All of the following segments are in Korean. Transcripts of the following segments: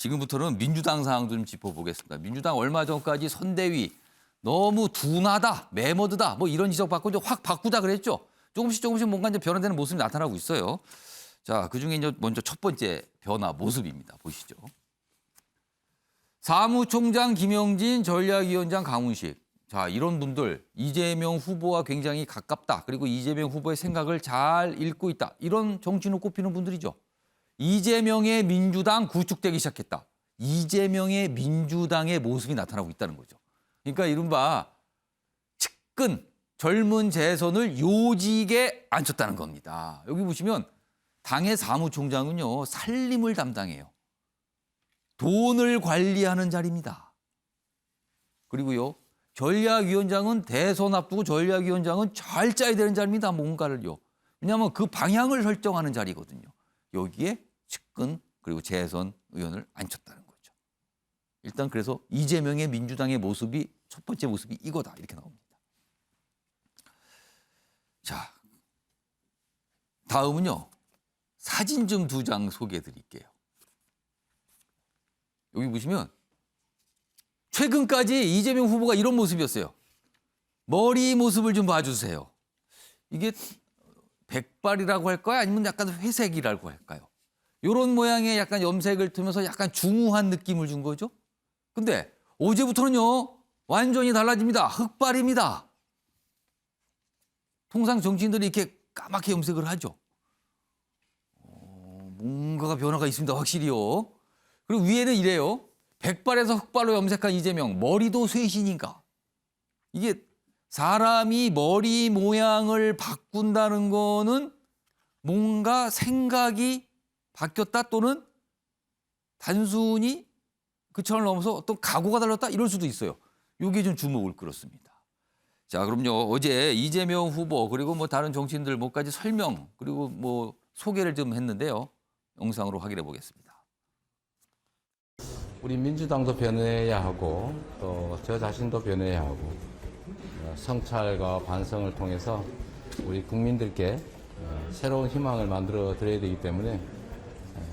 지금부터는 민주당 상황도 좀 짚어보겠습니다. 민주당 얼마 전까지 선대위 너무 둔하다, 매머드다 뭐 이런 지적받고 이제 확 바꾸자 그랬죠. 조금씩 뭔가 이제 변화되는 모습이 나타나고 있어요. 자, 그중에 이제 먼저 첫 번째 변화 모습입니다. 보시죠. 사무총장 김영진, 전략위원장 강훈식. 자, 이런 분들 이재명 후보와 굉장히 가깝다. 그리고 이재명 후보의 생각을 잘 읽고 있다. 이런 정치인을 꼽히는 분들이죠. 이재명의 민주당 구축되기 시작했다. 이재명의 민주당의 모습이 나타나고 있다는 거죠. 그러니까 이른바 측근, 젊은 재선을 요직에 앉혔다는 겁니다. 여기 보시면 당의 사무총장은요, 살림을 담당해요. 돈을 관리하는 자리입니다. 그리고요, 전략위원장은 대선 앞두고 전략위원장은 잘 짜야 되는 자리입니다. 뭔가를요. 왜냐하면 그 방향을 설정하는 자리거든요. 여기에 측근 그리고 재선 의원을 앉혔다는 거죠. 일단 그래서 이재명의 민주당의 모습이 첫 번째 모습이 이거다 이렇게 나옵니다. 자, 다음은요. 사진 좀 두 장 소개해 드릴게요. 여기 보시면 최근까지 이재명 후보가 이런 모습이었어요. 머리 모습을 좀 봐주세요. 이게 백발이라고 할까요? 아니면 약간 회색이라고 할까요? 이런 모양의 약간 염색을 트면서 약간 중후한 느낌을 준 거죠. 근데 어제부터는요. 완전히 달라집니다. 흑발입니다. 통상 정치인들이 이렇게 까맣게 염색을 하죠. 뭔가가 변화가 있습니다. 확실히요. 그리고 위에는 이래요. 백발에서 흑발로 염색한 이재명. 머리도 쇄신인가. 이게 사람이 머리 모양을 바꾼다는 거는 뭔가 생각이 바뀌었다 또는 단순히 그 차원을 넘어서 어떤 각오가 달랐다 이럴 수도 있어요. 이게 좀 주목을 끌었습니다. 자, 그럼요. 어제 이재명 후보 그리고 뭐 다른 정치인들 뭐까지 설명 그리고 뭐 소개를 좀 했는데요. 영상으로 확인해 보겠습니다. 우리 민주당도 변해야 하고 또 저 자신도 변해야 하고 성찰과 반성을 통해서 우리 국민들께 새로운 희망을 만들어 드려야 되기 때문에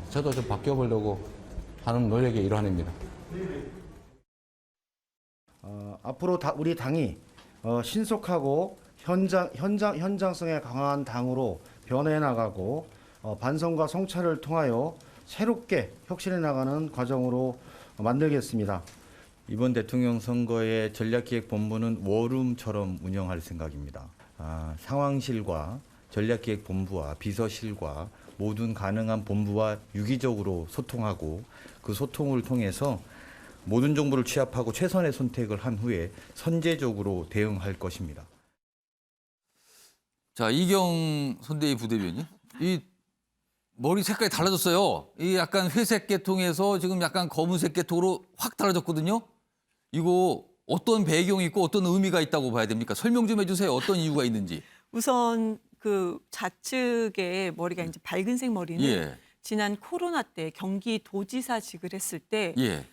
저도 좀 바뀌어보려고 하는 노력의 일환입니다. 앞으로 우리 당이 신속하고 현장성에 강한 당으로 변해 나가고 반성과 성찰을 통하여 새롭게 혁신해 나가는 과정으로 만들겠습니다. 이번 대통령 선거의 전략기획본부는 워룸처럼 운영할 생각입니다. 상황실과 전략기획본부와 비서실과 모든 가능한 본부와 유기적으로 소통하고 그 소통을 통해서 모든 정보를 취합하고 최선의 선택을 한 후에 선제적으로 대응할 것입니다. 자, 이경 선대위 부대변인. 이 머리 색깔이 달라졌어요. 이 약간 회색 계통에서 지금 약간 검은색 계통으로 확 달라졌거든요. 이거 어떤 배경이 있고 어떤 의미가 있다고 봐야 됩니까? 설명 좀 해주세요. 어떤 이유가 있는지. 우선 그 좌측의 머리가 이제 밝은색 머리는 예. 지난 코로나 때 경기도지사직을 했을 때 예.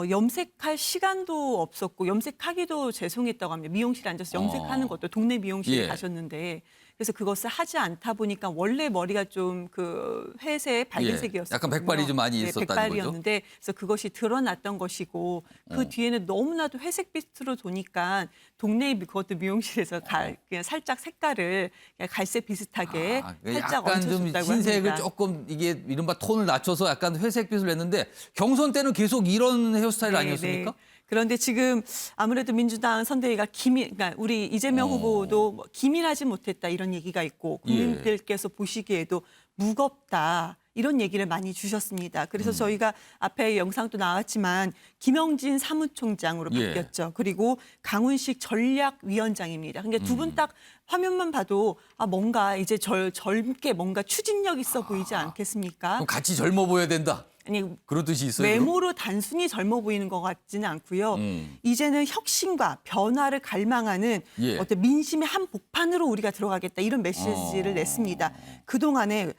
염색할 시간도 없었고 염색하기도 죄송했다고 합니다. 미용실에 앉아서 염색하는 것도 동네 미용실에 예. 가셨는데 그래서 그것을 하지 않다 보니까 원래 머리가 좀 그 회색 밝은색이었어요. 약간 백발이 좀 많이 네, 있었다는 백발이었는데 그래서 그것이 드러났던 것이고 그 뒤에는 너무나도 회색빛으로 도니까 동네 그것도 미용실에서 그냥 살짝 색깔을 그냥 갈색 비슷하게 살짝 약간 좀 얹혀줬다고 흰색을 합니다. 조금 이게 이른바 톤을 낮춰서 약간 회색빛을 냈는데 경선 때는 계속 이런 헤어스타일 네, 아니었습니까? 네. 그런데 지금 아무래도 민주당 선대위가 그러니까 우리 이재명 후보도 뭐 기민하지 못했다 이런 얘기가 있고 국민들께서 보시기에도 무겁다 이런 얘기를 많이 주셨습니다. 그래서 저희가 앞에 영상도 나왔지만 김영진 사무총장으로 바뀌었죠. 그리고 강훈식 전략위원장입니다. 그러니까 두 분 딱 화면만 봐도 뭔가 이제 젊게 뭔가 추진력 있어 보이지 않겠습니까? 그럼 같이 젊어 보여야 된다. 아니 그런 뜻이 있어요. 외모로 단순히 젊어 보이는 것 같지는 않고요. 이제는 혁신과 변화를 갈망하는 예. 어떤 민심의 한복판으로 우리가 들어가겠다 이런 메시지를 냈습니다. 그동안에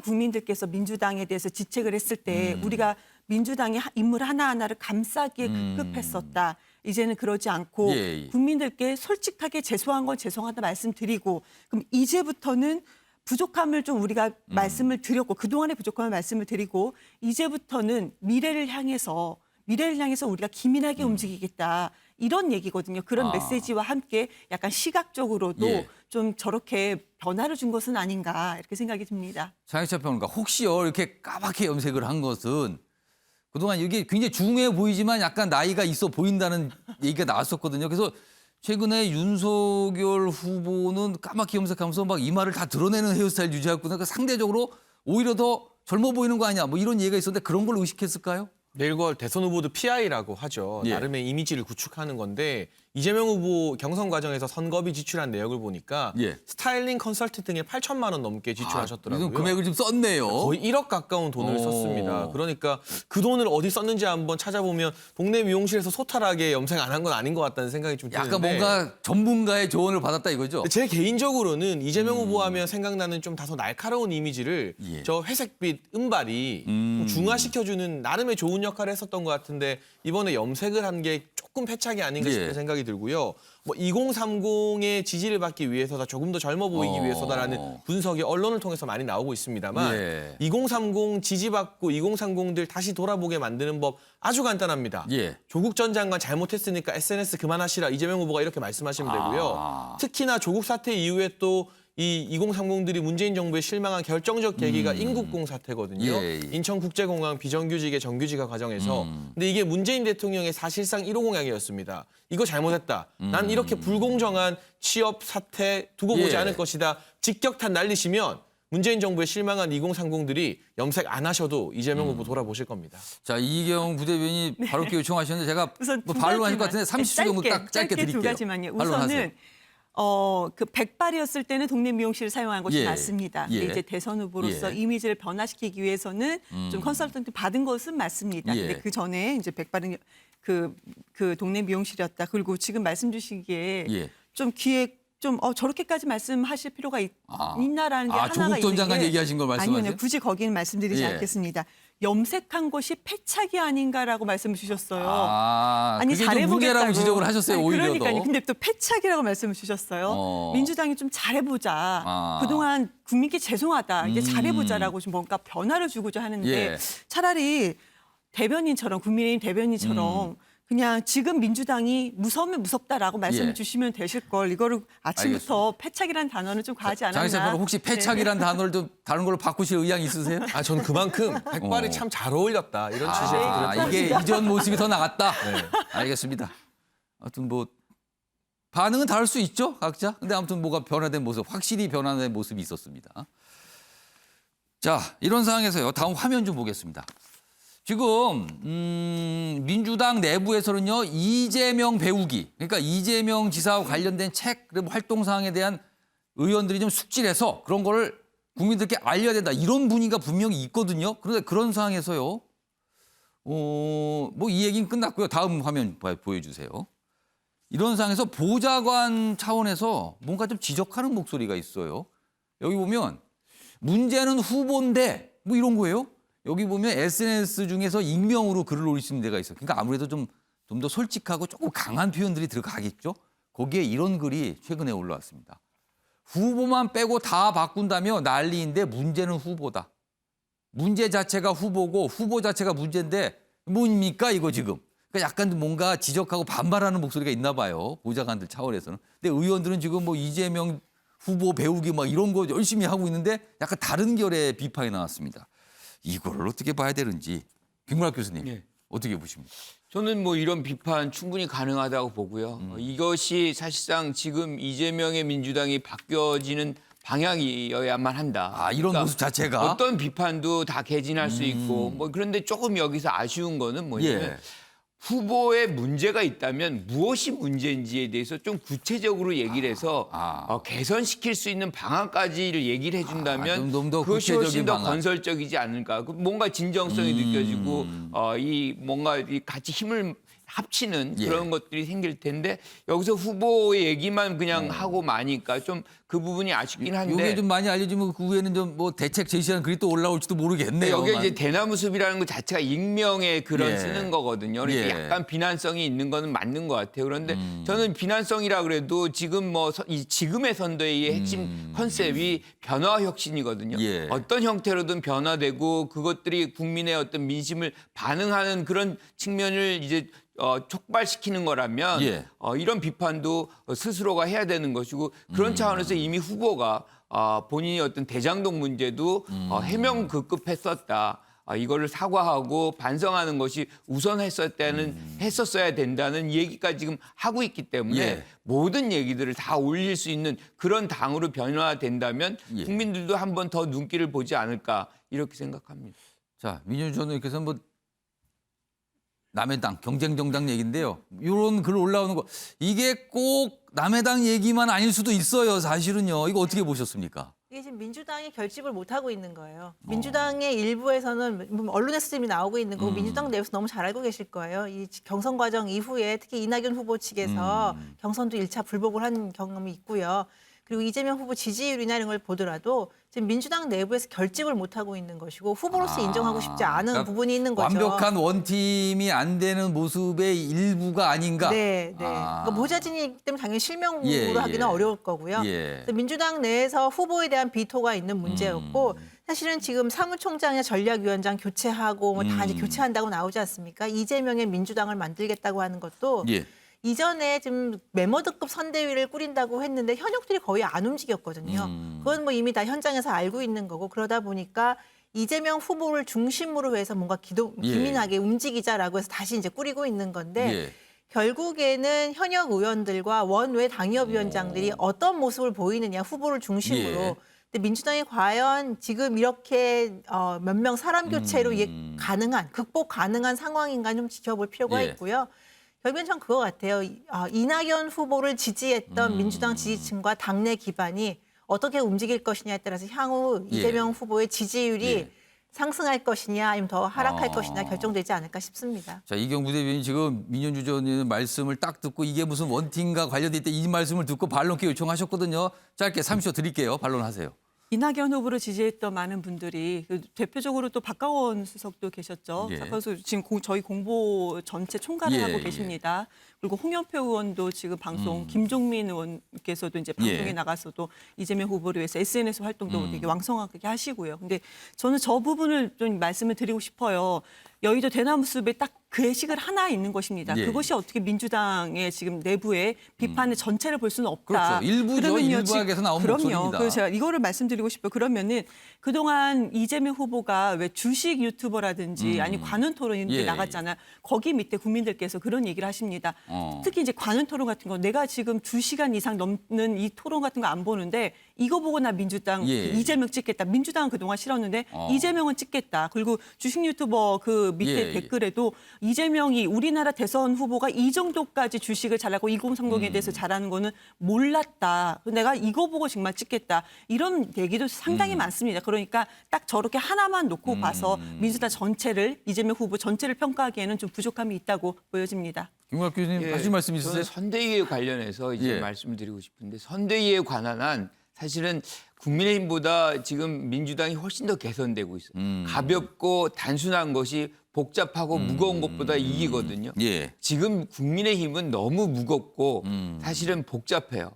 국민들께서 민주당에 대해서 지책을 했을 때 우리가 민주당의 인물 하나하나를 감싸기에 급급했었다. 이제는 그러지 않고 예. 국민들께 솔직하게 죄송한 건 죄송하다 말씀드리고 그럼 이제부터는 부족함을 좀 우리가 말씀을 드렸고 그동안의 부족함을 말씀을 드리고 이제부터는 미래를 향해서 우리가 기민하게 움직이겠다. 이런 얘기거든요. 그런 메시지와 함께 약간 시각적으로도 예. 좀 저렇게 변화를 준 것은 아닌가 이렇게 생각이 듭니다. 장혜철 평론가, 혹시요 이렇게 까맣게 염색을 한 것은 그동안 이게 굉장히 중후해 보이지만 약간 나이가 있어 보인다는 얘기가 나왔었거든요. 그래서 최근에 윤석열 후보는 까맣게 염색하면서 막 이마를 다 드러내는 헤어스타일 유지하고 그러니까 상대적으로 오히려 더 젊어 보이는 거 아니야? 뭐 이런 얘기가 있었는데 그런 걸 의식했을까요? 내일 걸 대선 후보도 PI라고 하죠. 예. 나름의 이미지를 구축하는 건데 이재명 후보 경선 과정에서 선거비 지출한 내역을 보니까 예. 스타일링 컨설팅 등에 8천만 원 넘게 지출하셨더라고요. 요즘 금액을 좀 썼네요. 거의 1억 가까운 돈을 오. 썼습니다. 그러니까 그 돈을 어디 썼는지 한번 찾아보면 동네 미용실에서 소탈하게 염색 안 한 건 아닌 것 같다는 생각이 좀 드는데 약간 뭔가 전문가의 조언을 받았다 이거죠? 제 개인적으로는 이재명 후보 하면 생각나는 좀 다소 날카로운 이미지를 예. 저 회색빛 은발이 좀 중화시켜주는 나름의 좋은 역할을 했었던 것 같은데 이번에 염색을 한 게 조금 패착이 아닌가 싶은 예. 생각이 들고요. 뭐 2030의 지지를 받기 위해서다, 조금 더 젊어 보이기 위해서다라는 분석이 언론을 통해서 많이 나오고 있습니다만 예. 2030 지지받고 2030들 다시 돌아보게 만드는 법 아주 간단합니다. 예. 조국 전 장관 잘못했으니까 SNS 그만하시라, 이재명 후보가 이렇게 말씀하시면 되고요. 특히나 조국 사태 이후에 또 이 2030들이 문재인 정부에 실망한 결정적 계기가 인국공 사태거든요. 예. 인천국제공항 비정규직의 정규직화 과정에서. 근데 이게 문재인 대통령의 사실상 1호 공약이었습니다. 이거 잘못했다. 난 이렇게 불공정한 취업 사태 두고 보지 예. 않을 것이다. 직격탄 날리시면 문재인 정부에 실망한 2030들이 염색 안 하셔도 이재명 후보 돌아보실 겁니다. 자, 이경 부대변인이 발언기 요청하셨는데 제가 우선 뭐 두 반론하실 것 가지만, 같은데 30초 정도 딱 짧게 드릴게요. 두 가지만요. 반론하세요. 우선은 그 백발이었을 때는 동네 미용실을 사용한 것이 예. 맞습니다. 예. 근데 이제 대선 후보로서 예. 이미지를 변화시키기 위해서는 좀 컨설턴트 받은 것은 맞습니다. 예. 근데 그 전에 이제 백발은 그 동네 미용실이었다. 그리고 지금 말씀 주시기에 예. 좀 귀에 좀 저렇게까지 말씀하실 필요가 있나라는 게 하나가 조국 전 있는 장관 게 얘기하신 걸 말씀하세요? 아니요, 굳이 거기는 말씀드리지 예. 않겠습니다. 염색한 것이 패착이 아닌가라고 말씀을 주셨어요. 그게 좀 문제라고 지적을 하셨어요, 아니, 오히려 그러니까요. 더. 근데 또 패착이라고 말씀을 주셨어요. 민주당이 좀 잘해보자. 그동안 국민께 죄송하다. 이제 잘해보자라고 좀 뭔가 변화를 주고자 하는데 예. 차라리 대변인처럼, 국민의힘 대변인처럼 그냥 지금 민주당이 무서우면 무섭다라고 말씀을 예. 주시면 되실 걸, 이거를 아침부터 패착이라는 단어는 좀 과하지 않았나. 장혜철 평론가, 혹시 패착이란 단어를 좀 다른 걸로 바꾸실 의향 있으세요? 아, 저는 그만큼 백발이 참 잘 어울렸다, 이런 취지에서 드렸던 이게 이전 모습이 더 나았다. 알겠습니다. 아무튼 뭐 반응은 다를 수 있죠, 각자. 근데 아무튼 뭐가 변화된 모습, 확실히 변화된 모습이 있었습니다. 자, 이런 상황에서요. 다음 화면 좀 보겠습니다. 지금 민주당 내부에서는요, 이재명 배우기, 그러니까 이재명 지사와 관련된 책 활동 사항에 대한 의원들이 좀 숙지해서 그런 거를 국민들께 알려야 된다, 이런 분위기가 분명히 있거든요. 그런데 그런 상황에서요, 뭐 이 얘기는 끝났고요. 다음 화면 보여주세요. 이런 상황에서 보좌관 차원에서 뭔가 좀 지적하는 목소리가 있어요. 여기 보면 문제는 후보인데 뭐 이런 거예요. 여기 보면 SNS 중에서 익명으로 글을 올리시는 데가 있어요. 그러니까 아무래도 좀 더 솔직하고 조금 강한 표현들이 들어가겠죠. 거기에 이런 글이 최근에 올라왔습니다. 후보만 빼고 다 바꾼다며 난리인데 문제는 후보다. 문제 자체가 후보고 후보 자체가 문제인데 뭡니까 이거 지금. 그러니까 약간 뭔가 지적하고 반발하는 목소리가 있나 봐요. 보좌관들 차원에서는. 근데 의원들은 지금 뭐 이재명 후보 배우기 막 이런 거 열심히 하고 있는데 약간 다른 결의 비판이 나왔습니다. 이거를 어떻게 봐야 되는지 김구락 교수님 예. 어떻게 보십니까? 저는 뭐 이런 비판 충분히 가능하다고 보고요. 이것이 사실상 지금 이재명의 민주당이 바뀌어지는 방향이어야만 한다. 이런 모습 자체가? 어떤 비판도 다 개진할 수 있고 뭐 그런데 조금 여기서 아쉬운 거는 뭐냐면 예. 후보에 문제가 있다면 무엇이 문제인지에 대해서 좀 구체적으로 얘기를 해서 개선시킬 수 있는 방안까지를 얘기를 해준다면 좀 더 그것이 구체적인 훨씬 더 방안. 건설적이지 않을까. 뭔가 진정성이 느껴지고 이 뭔가 이 같이 힘을 합치는 예. 그런 것들이 생길 텐데 여기서 후보 얘기만 그냥 하고 마니까 좀 그 부분이 아쉽긴 한데 이게 좀 많이 알려지면 그 후에는 좀 뭐 대책 제시하는 글이 또 올라올지도 모르겠네요. 여기 이제 대나무 숲이라는 것 자체가 익명의 글을 예. 쓰는 거거든요. 그러니까 예. 약간 비난성이 있는 거는 맞는 것 같아요. 그런데 저는 비난성이라 그래도 지금 뭐 이 지금의 선대위의 핵심 컨셉이 변화 혁신이거든요. 예. 어떤 형태로든 변화되고 그것들이 국민의 어떤 민심을 반응하는 그런 측면을 이제 촉발시키는 거라면 예. 이런 비판도 스스로가 해야 되는 것이고 그런 차원에서 이미 후보가 본인이 어떤 대장동 문제도 해명 급급했었다. 이거를 사과하고 반성하는 것이 했었어야 된다는 얘기까지 지금 하고 있기 때문에 예. 모든 얘기들을 다 올릴 수 있는 그런 당으로 변화된다면 예. 국민들도 한 번 더 눈길을 보지 않을까 이렇게 생각합니다. 자, 민윤 전원님께서 뭐 남의 당 경쟁 정당 얘기인데요. 이런 글 올라오는 거 이게 꼭 남의 당 얘기만 아닐 수도 있어요. 사실은요. 이거 어떻게 보셨습니까? 이게 지금 민주당이 결집을 못하고 있는 거예요. 민주당의 일부에서는 언론에서 지금 나오고 있는 거고 민주당 내에서 너무 잘 알고 계실 거예요. 이 경선 과정 이후에 특히 이낙연 후보 측에서 경선도 1차 불복을 한 경험이 있고요. 그리고 이재명 후보 지지율이나 이런 걸 보더라도 지금 민주당 내부에서 결집을 못하고 있는 것이고 후보로서 인정하고 싶지 않은 그러니까 부분이 있는 거죠. 완벽한 원팀이 안 되는 모습의 일부가 아닌가? 네, 네. 그러니까 모자진이기 때문에 당연히 실명으로 예, 하기는 예. 어려울 거고요. 예. 그래서 민주당 내에서 후보에 대한 비토가 있는 문제였고 사실은 지금 사무총장이나 전략위원장 교체하고 뭐 다 이제 교체한다고 나오지 않습니까? 이재명의 민주당을 만들겠다고 하는 것도 예. 이전에 지금 메모드급 선대위를 꾸린다고 했는데 현역들이 거의 안 움직였거든요. 그건 뭐 이미 다 현장에서 알고 있는 거고 그러다 보니까 이재명 후보를 중심으로 해서 뭔가 예. 기민하게 움직이자라고 해서 다시 이제 꾸리고 있는 건데 예. 결국에는 현역 의원들과 원외 당협위원장들이 어떤 모습을 보이느냐 후보를 중심으로. 예. 근데 민주당이 과연 지금 이렇게 몇 명 사람 교체로 가능한 극복 가능한 상황인가 좀 지켜볼 필요가 예. 있고요. 결국엔 전 그거 같아요. 이낙연 후보를 지지했던 민주당 지지층과 당내 기반이 어떻게 움직일 것이냐에 따라서 향후 예. 이재명 후보의 지지율이 예. 상승할 것이냐 아니면 더 하락할 것이냐 결정되지 않을까 싶습니다. 자, 이경부 대변인 지금 민현주 전 의원 말씀을 딱 듣고 이게 무슨 원팀과 관련돼 있다 이 말씀을 듣고 반론께 요청하셨거든요. 짧게 30초 드릴게요. 반론하세요. 이낙연 후보를 지지했던 많은 분들이 대표적으로 또 박가원 수석도 계셨죠. 예. 박가원 수석 지금 저희 공보 전체 총괄을 예, 하고 예. 계십니다. 그리고 홍영표 의원도 지금 방송, 김종민 의원께서도 이제 방송에 예. 나가서도 이재명 후보를 위해서 SNS 활동도 되게 왕성하게 하시고요. 근데 저는 저 부분을 좀 말씀을 드리고 싶어요. 여의도 대나무 숲에 딱 그 예식을 하나 있는 것입니다. 예. 그것이 어떻게 민주당의 지금 내부의 비판의 전체를 볼 수는 없다. 그렇죠. 일부죠. 그러면요, 일부에서 나온 그럼요. 목소리입니다. 그래서 제가 이거를 말씀드리고 싶어요. 그러면은 그동안 이재명 후보가 왜 주식 유튜버라든지 아니 관훈 토론이 예. 나갔잖아요. 거기 밑에 국민들께서 그런 얘기를 하십니다. 특히 이제 관훈 토론 같은 거 내가 지금 2시간 이상 넘는 이 토론 같은 거 안 보는데 이거 보고 나 민주당 예. 이재명 찍겠다. 민주당은 그동안 싫었는데 이재명은 찍겠다. 그리고 주식 유튜버 그 밑에 예. 댓글에도 이재명이 우리나라 대선 후보가 이 정도까지 주식을 잘하고 2030에 대해서 잘하는 거는 몰랐다. 내가 이거 보고 정말 찍겠다. 이런 얘기도 상당히 많습니다. 그러니까 딱 저렇게 하나만 놓고 봐서 민주당 전체를 이재명 후보 전체를 평가하기에는 좀 부족함이 있다고 보여집니다. 김광학 교수님 하실 말씀 있으세요? 저는 선대위에 관련해서 이제 예. 말씀을 드리고 싶은데 선대위에 관한 한 사실은 국민의힘보다 지금 민주당이 훨씬 더 개선되고 있어요. 가볍고 단순한 것이 복잡하고 무거운 것보다 이기거든요. 예. 지금 국민의힘은 너무 무겁고 사실은 복잡해요.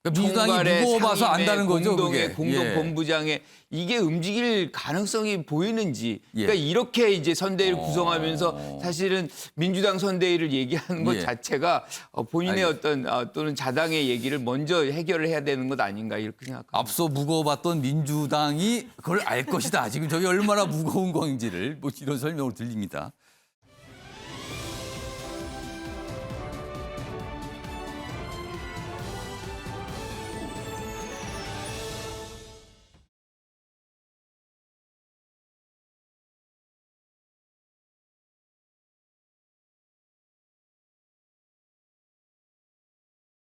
그러니까 민주당이 총괄의 무거워봐서 상임의 안다는 거죠, 공동의 그게. 공동본부장에 이게 움직일 가능성이 보이는지. 예. 그러니까 이렇게 이제 선대위를 구성하면서 사실은 민주당 선대위를 얘기하는 것 예. 자체가 본인의 어떤 또는 자당의 얘기를 먼저 해결을 해야 되는 것 아닌가 이렇게 생각합니다. 앞서 무거워봤던 민주당이 그걸 알 것이다. 지금 저게 얼마나 무거운 건지를 뭐 이런 설명을 들립니다.